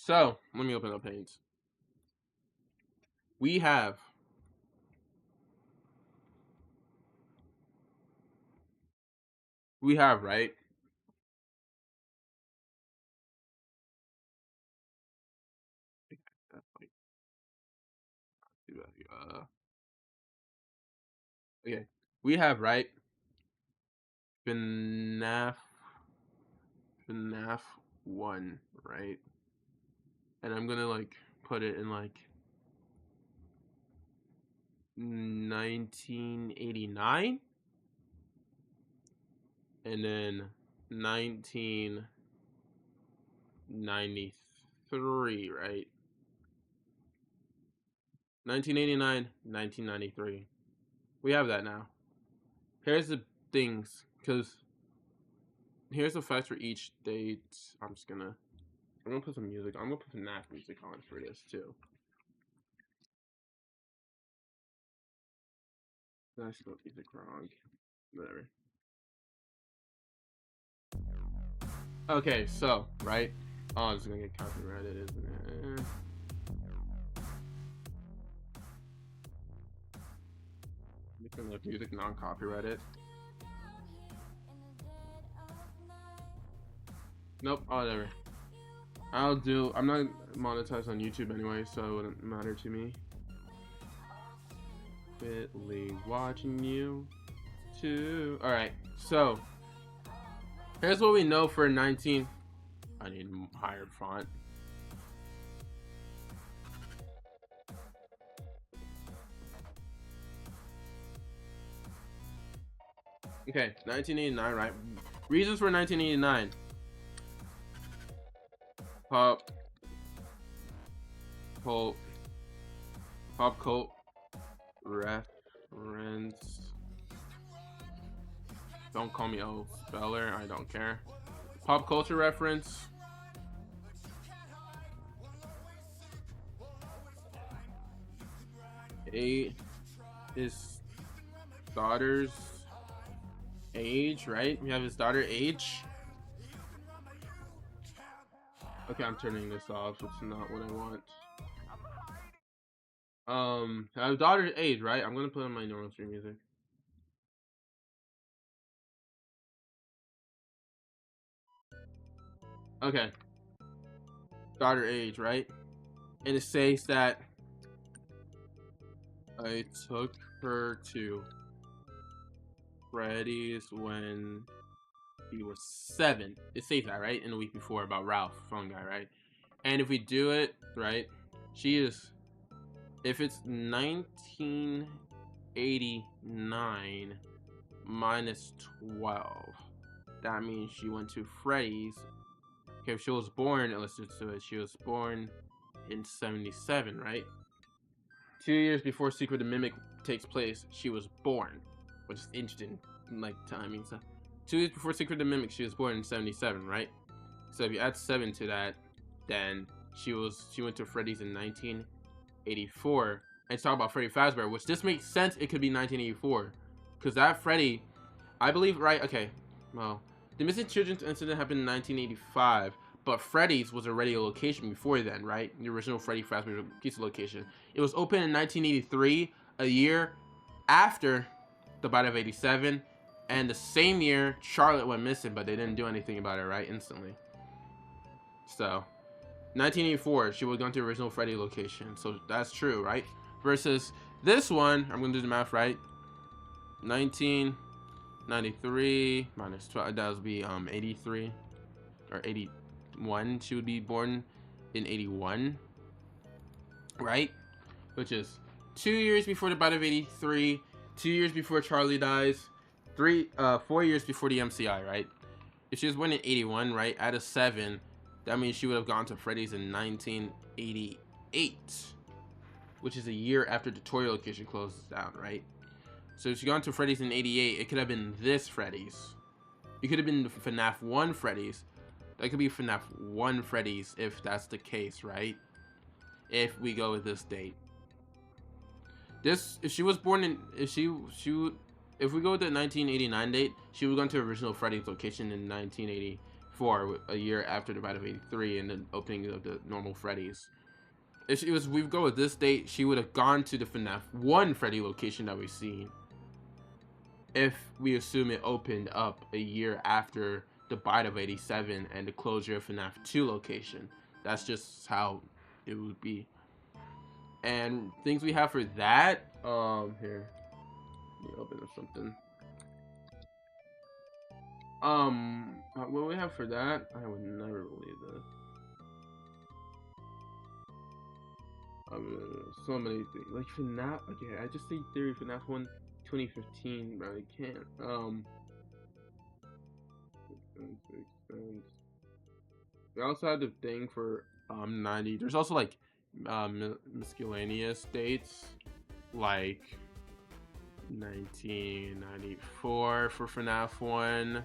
So let me open up paints. We have right. Okay, we have right. FNAF 1, right? And I'm gonna like put it in like 1989 and then 1993, right? 1989, 1993. We have that now. Here's the things, because here's the facts for each date. I'm gonna put some music. I'm gonna put some FNAF music on for this too. I spelled music wrong. Whatever. Okay, so right. Oh, it's gonna get copyrighted, isn't it? You can look music non-copyrighted. Nope. Oh, whatever. I'm not monetized on YouTube anyway, so it wouldn't matter to me. Bitly watching you too. Alright, so here's what we know for 19. I need higher font. Okay, 1989, right? Reasons for 1989. Pop cult reference. Don't call me O speller, I don't care. Pop culture reference. His daughter's age, right? We have his daughter age. Okay, I'm turning this off. It's not what I want. I have daughter's age, right? I'm gonna put on my normal stream music. Okay. Daughter age, right? And it says that I took her to Freddy's when he was 7. It says that, right? In the week before about Ralph, phone guy, right? And if we do it, right? She is, if it's 1989 minus 12, that means she went to Freddy's. Okay, if she was born, let's do it. She was born in 77, right? 2 years before Secret of the Mimic takes place, she was born, which is interesting, like timing stuff. 2 years before Secret of the Mimic, she was born in 77, right? So if you add 7 to that, then she went to Freddy's in 1984. And talk about Freddy Fazbear, which this makes sense. It could be 1984, because that Freddy, I believe, right? Okay, well, the missing children's incident happened in 1985. But Freddy's was already a location before then, right? The original Freddy Fazbear Pizza location. It was open in 1983, a year after the bite of 87, and the same year Charlotte went missing, but they didn't do anything about it, right? Instantly. So, 1984, she would go to the original Freddy location. So that's true, right? Versus this one, I'm gonna do the math right. 1993 minus 12, that would be 83 or 80. She would be born in 81, right? Which is 2 years before the bite of 83, 2 years before Charlie dies, 4 years before the MCI, right? If she was born in 81, right, out of 7, that means she would have gone to Freddy's in 1988, which is a year after the Toy location closes down, right? So if she gone to Freddy's in 88, it could have been this Freddy's. It could have been the FNAF 1 Freddy's. That could be FNAF 1 Freddy's if that's the case, right? If we go with this date. If she was born in, if we go with the 1989 date, she would go to original Freddy's location in 1985. 4, a year after the Bite of 83 and the opening of the normal Freddy's. If she was, we go with this date, she would have gone to the FNAF 1 Freddy location that we've seen. If we assume it opened up a year after the Bite of 87 and the closure of FNAF 2 location. That's just how it would be. And things we have for that, here, let me open up something. What we have for that, I would never believe this. So many things, like FNAF, okay, I just say theory FNAF 1 2015, but I can't, we also have the thing for, 90, there's also, like, miscellaneous dates, like 1994 for FNAF 1,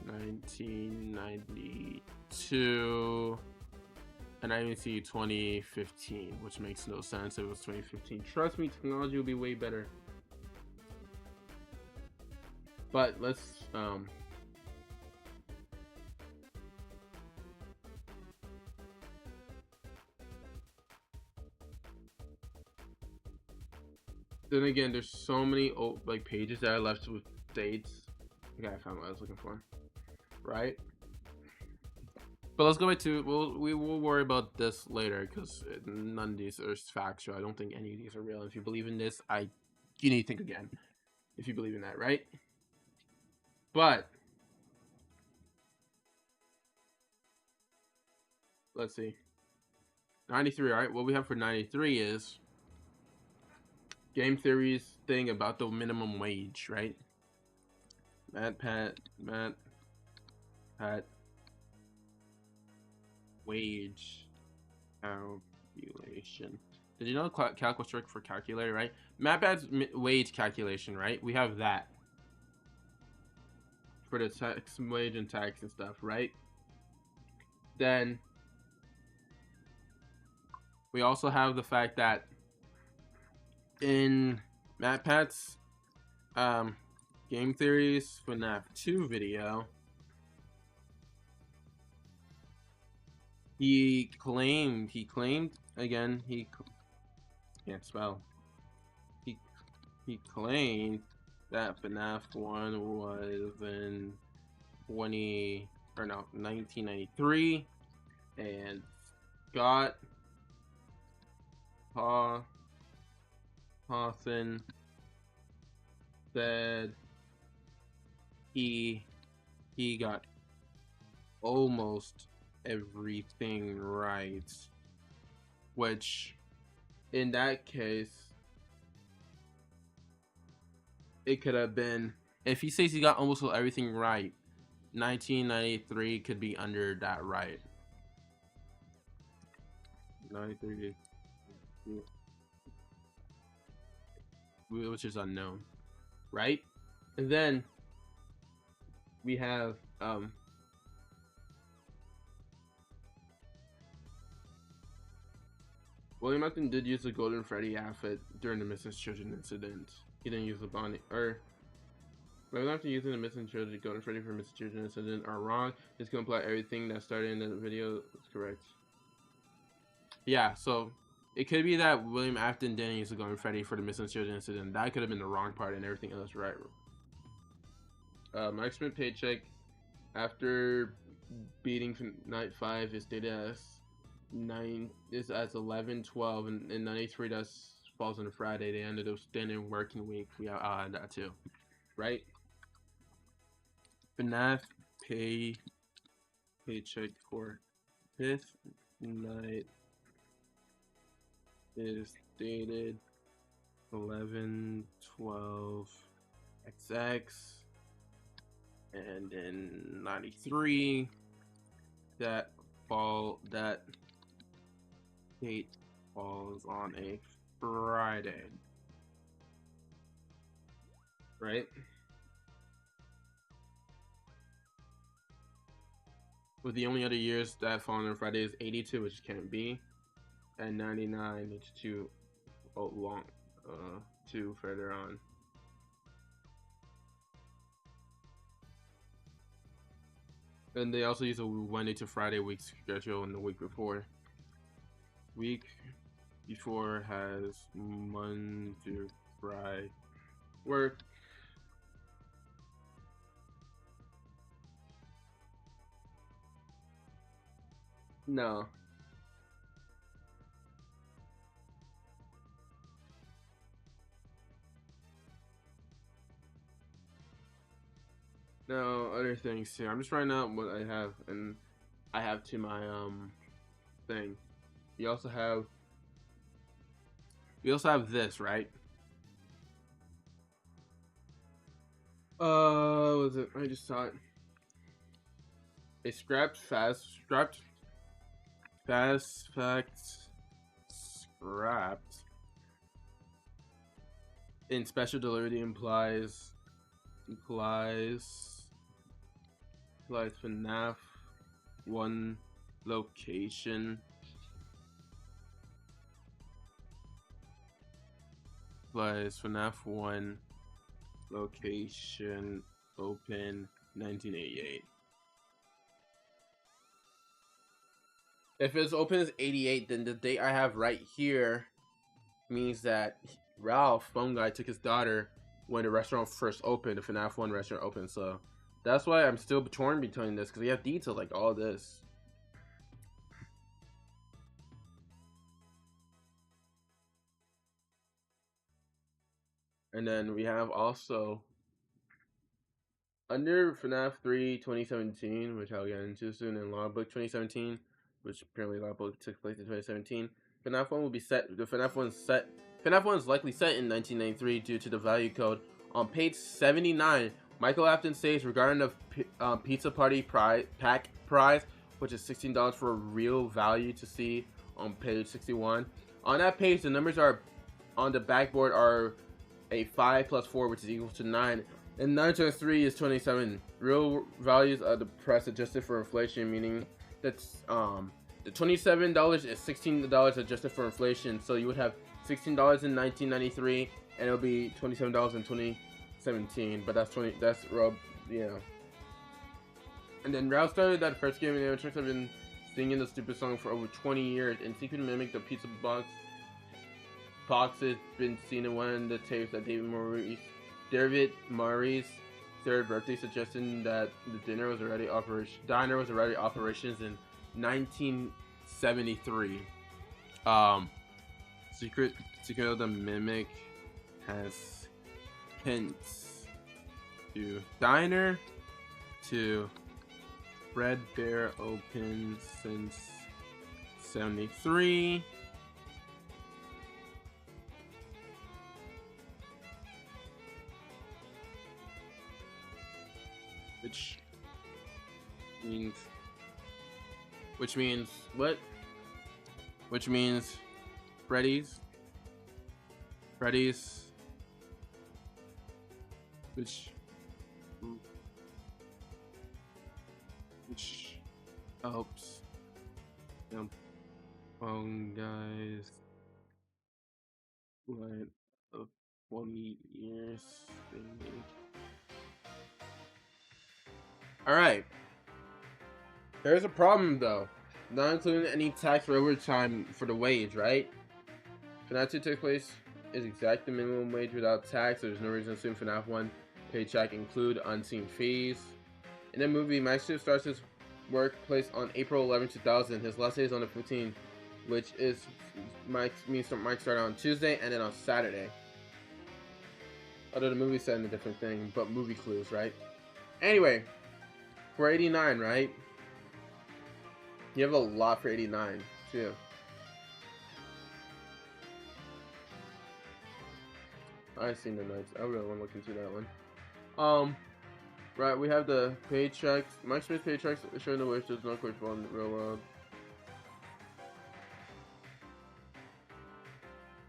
1992, and I even see 2015, which makes no sense. It was 2015. Trust me, technology will be way better. But let's then again, there's so many old, like, pages that are left with dates. Okay, I found what I was looking for. Right? But let's go back to, we will worry about this later because none of these are factual. I don't think any of these are real. If you believe in this, you need to think again. If you believe in that, right? But let's see. 93, alright? What we have for 93 is game theory's thing about the minimum wage, right? Pat wage calculation. Did you know calc was short for calculator, right? Pat's wage calculation, right? We have that for the tax, wage and tax and stuff, right? Then we also have the fact that in Pat's game theories FNAF 2 video, he claimed again, he can't spell. He claimed that FNAF 1 was in 1993, and Scott Hawson said he got almost everything right, which in that case it could have been, if he says he got almost everything right, 1993 could be under that, right? 93, which is unknown, right? And then we have William Afton did use the Golden Freddy outfit during the missing children incident. He didn't use the Bonnie, or William Afton using the missing children, Golden Freddy for missing children incident are wrong. It's gonna apply everything that started in the video. That's correct. Yeah, so it could be that William Afton didn't use the Golden Freddy for the missing children incident. That could have been the wrong part, and everything else right. My expert paycheck after beating night 5 is stated as 11/12, and in 93 that falls on a Friday, the end of the standard working week. We have that too, right? FNAF paycheck for 5th night is dated 11/12 XX, and in 93 that date falls on a Friday, right? With the only other years that fall on Friday is 82, which can't be, and 99, which is too further on. And they also use a Monday to Friday week schedule in the week before. Week before has Monday to Friday work. No. No, other things here. I'm just writing out what I have, and I have to my thing. We also have this, right? What was it? I just saw it. A fast fact scrapped in special delivery implies FNAF one location implies FNAF one location open 1988. If it's open as 88, then the date I have right here means that Ralph, phone guy, took his daughter when the restaurant first opened, the FNAF 1 restaurant opened. So that's why I'm still torn between this, because we have details like all this. And then we have also under FNAF 3 2017, which I'll get into soon, and Logbook 2017, which apparently Logbook took place in 2017. FNAF 1 will be set. The FNAF 1 set. FNAF 1 is likely set in 1993 due to the value code. On page 79, Michael Afton says regarding the pizza party pack prize, which is $16 for a real value to see on page 61. On that page, the numbers are on the backboard are a 5 plus 4, which is equal to 9. And 9 times 3 is 27. Real values are the price adjusted for inflation, meaning that's the $27 is $16 adjusted for inflation. So you would have $16 in 1993, and it'll be $27 in 2017. But that's Rob, yeah. And then Ralph started that first game, and the animatronics have been singing the stupid song for over 20 years, and secretly mimic the pizza box. Has been seen in one of the tapes that David Murray's third birthday, suggesting that the diner was already operations in 1973. Secret of the Mimic has hints to diner to Red Bear open since 73. Which means what? Which means Freddy's, which helps them phone guys what of 20 years. Alright. There's a problem though. Not including any tax or overtime for the wage, right? FNAF 2 takes place is exact the minimum wage without tax. There's no reason to assume FNAF 1 paycheck include unseen fees. In the movie, Max Steel starts his workplace on April 11, 2000. His last day is on the 15th, which is Mike started on Tuesday and then on Saturday. Although the movie said in a different thing, but movie clues, right? Anyway, for 89, right? You have a lot for 89, too. I've seen the notes. I really want to look into that one. Right, we have the paychecks. Mike Smith's paychecks showing the wage does not correspond in the real world.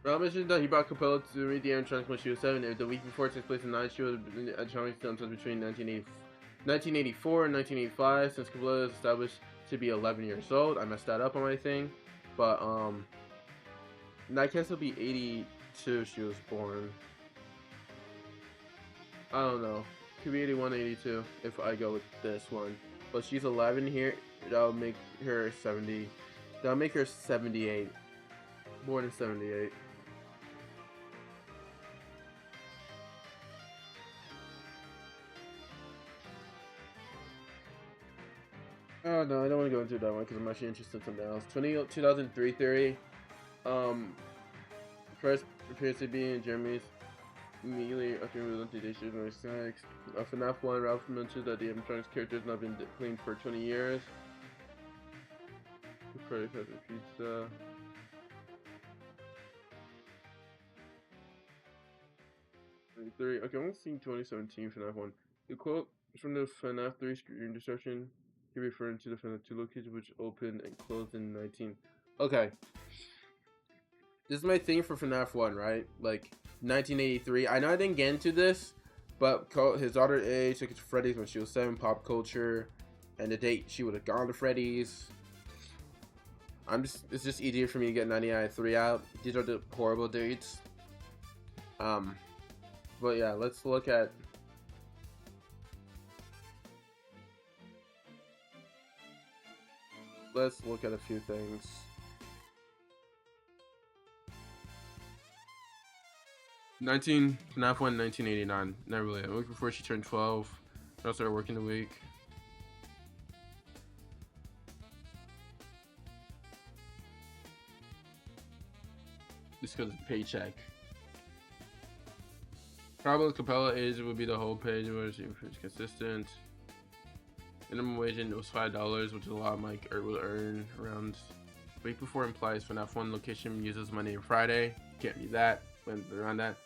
Ralph mentioned that he brought Capella to read the animatronics when she was 7. The week before it takes place in 9, she was animatronics sometime between 1984 and 1985, since Capella is established to be 11 years old. I messed that up on my thing, but I guess it'll be 82 she was born. I don't know. Could be 81, 82 if I go with this one. but she's 11 here. That'll make her 70. That'll make her 78. Born in 78. Oh no, I don't want to go into that one because I'm actually interested in something else. 2003 theory. First appears to be in Germany's immediately after implementation of sex. FNAF 1, Ralph mentioned that the animatronics character has not been cleaned for 20 years. Freddy Pepper Pizza. Okay, I'm gonna see 2017 FNAF 1. The quote from the FNAF 3 screen discussion, he referring to the FNAF 2 location which opened and closed in 19. Okay. This is my thing for FNAF 1, right? Like 1983. I know I didn't get into this, but his daughter A took it to Freddy's when she was 7, pop culture, and the date she would have gone to Freddy's. It's just easier for me to get 1993 out. These are the horrible dates. But yeah, let's look at a few things. FNAF 1, 1989. Not really. A week before she turned 12. I started working the week. Just because it's paycheck. Probably Capella age would be the whole page where it's consistent. Minimum wage it was $5, which is a lot Mike will earn around. Week before implies FNAF 1 location uses Monday and Friday. Can't be that. Went around that.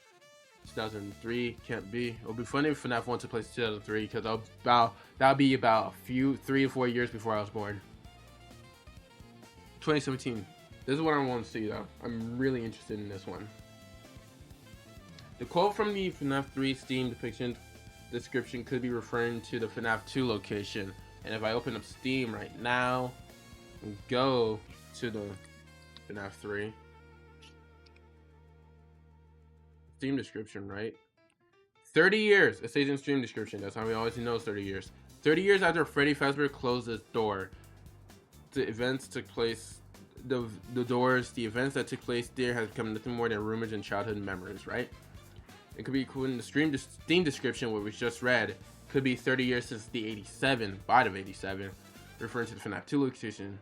2003 can't be. It'll be funny if FNAF 1 took place in 2003 because that'll be about 3 or 4 years before I was born. 2017. This is what I want to see though. I'm really interested in this one. The quote from the FNAF 3 Steam depiction description could be referring to the FNAF 2 location. And if I open up Steam right now and go to the FNAF 3 Steam description, right? 30 years. It says in Steam description. That's how we always know it's 30 years. 30 years after Freddy Fazbear closed his door, the events took place. The events that took place there has become nothing more than rumors and childhood memories, right? It could be cool in the Steam description, what we just read. Could be 30 years since the 87, bite of 87, referring to the FNAF 2 location,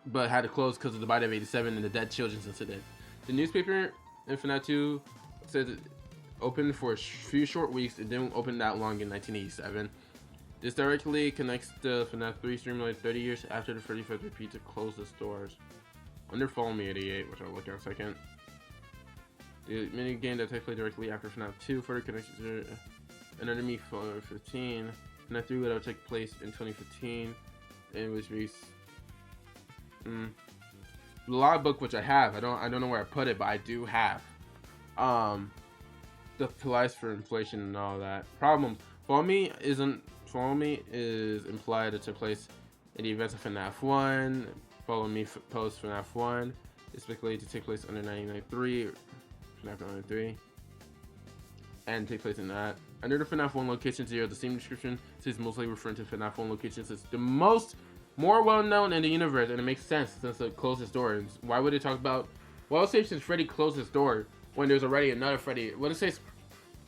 but had to close because of the bite of 87 and the dead children's incident. The newspaper in FNAF 2 says it opened for a few short weeks. It didn't open that long in 1987. This directly connects the FNAF 3 streamline 30 years after the Freddy Fazbear Pizza closed its doors. Under Follow Me 88, which I'll look at in a second. The mini game that takes place directly after FNAF 2 further connects to an enemy for 15. FNAF 3 would take place in 2015. And it was released. The logbook, which I have, I don't know where I put it, but I do have. The price for inflation and all that. Problem. Follow Me is implied it took place in the events of FNAF 1. Follow Me post FNAF 1. It's speculated to take place under 1993. FNAF 93 and take place in that. Under the FNAF 1 location 0, the same description is mostly referring to FNAF 1 locations as the more well known in the universe, and it makes sense since it closed its door. Why would it talk about? Well, say since Freddy closed his door when there's already another Freddy. What it says?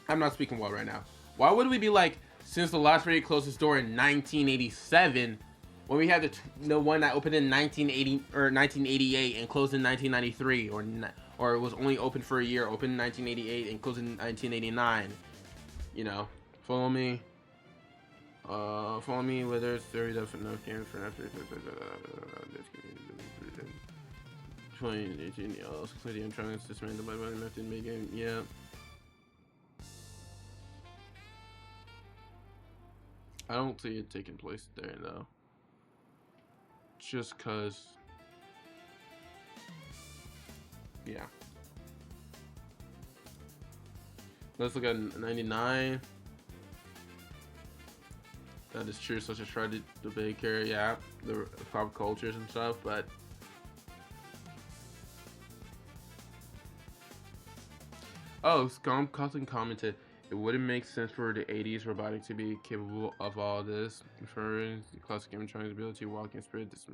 I'm not speaking well right now. Why would we be like since the last Freddy closed his door in 1987 when we had the one that opened in 1980 or 1988 and closed in 1993 or it was only open for a year, opened in 1988 and closed in 1989. You know, follow me. Follow me where there's 30 enough games for after 2018. I'm trying to dismantle my body method mid game. Yeah. I don't see it taking place there though. Just cause. Yeah. Let's look at 99. That is true, such as Freddy the Baker, yeah, the pop cultures and stuff, but oh, Cotton commented, It wouldn't make sense for the 80s robotic to be capable of all this. For the classic animatronics ability, walking spirit, this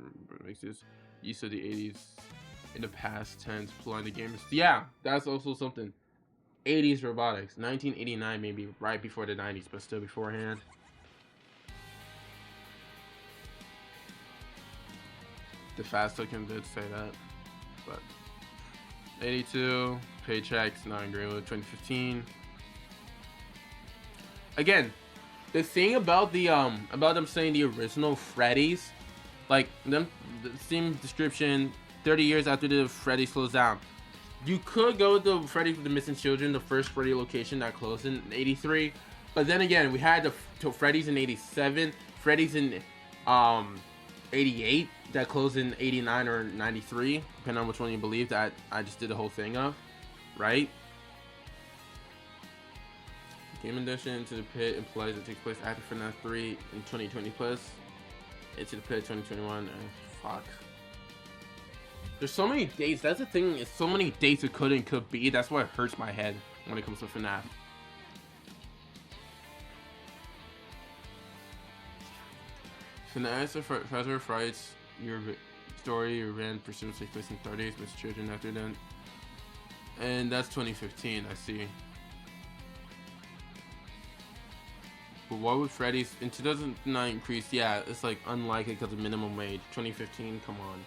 makes this use of the 80s in the past tense, pulling the gamers. Yeah, that's also something. 80s robotics, 1989 maybe right before the 90s, but still beforehand. The fast token did say that, but 82 paychecks not agreeing with 2015. Again, the thing about them saying the original Freddy's, like them, the same description 30 years after the Freddy slows down. You could go with the Freddy for the Missing Children, the first Freddy location that closed in 83. But then again, we had the Freddy's in 87, Freddy's in 88 that closed in 89 or 93, depending on which one you believe that I just did the whole thing of, right? Game Edition Into the Pit implies it takes place after FNAF 3 in 2020 plus. Into the Pit 2021, fuck. There's so many dates. That's the thing. It's so many dates it could be. That's what hurts my head when it comes to FNAF. FNAF Professor Fright's your story, your event pursuits take place in 30s with children after then. And that's 2015, I see. But what would Freddy's in 2009 increase? Yeah, it's like unlikely because of minimum wage. 2015, come on.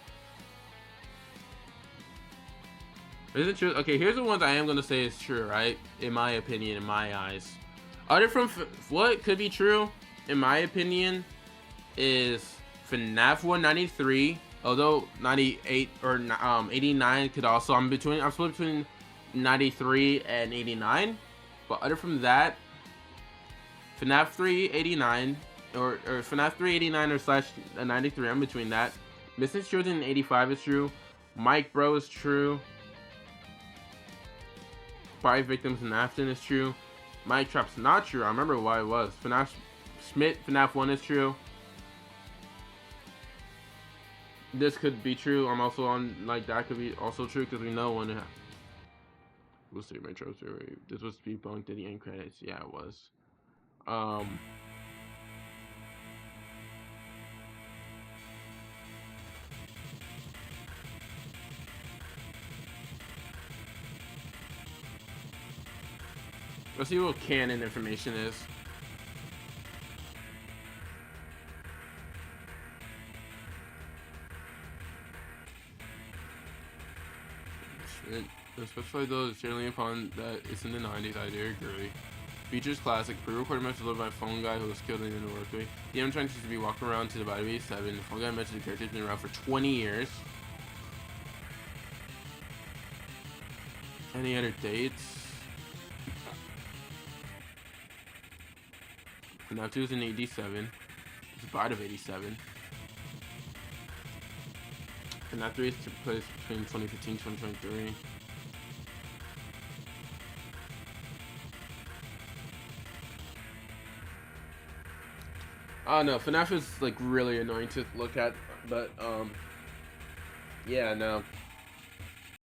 Is it true? Okay, here's the ones I am gonna say is true, right? In my opinion, in my eyes. Other from what could be true, in my opinion, is FNAF 193. Although 98 or 89 could also. I'm split between 93 and 89. But other from that, FNAF 389 or FNAF 389 or slash 93. I'm between that. Missing Children 85 is true. Mike Bro is true. 5 Victims in Afton is true. Mike Trap's not true. I remember why it was. FNAF Schmidt, FNAF 1 is true. This could be true. I'm also on, like, that could be also true because we know when we'll see my trophy. This was debunked at the end credits. Yeah, it was. Let's see what canon information is. Especially those generally upon that it's in the 90s, I do agree. Features classic, pre-recorded message delivered by a phone guy who was killed in the workday. The animatronics used to be walking around to the body of 87. The phone guy mentioned the character's been around for 20 years. Any other dates? FNAF 2 was in 87. It's a bite of 87. FNAF 3 took place between 2015 and 2023. Oh no, FNAF is like really annoying to look at, but yeah, no.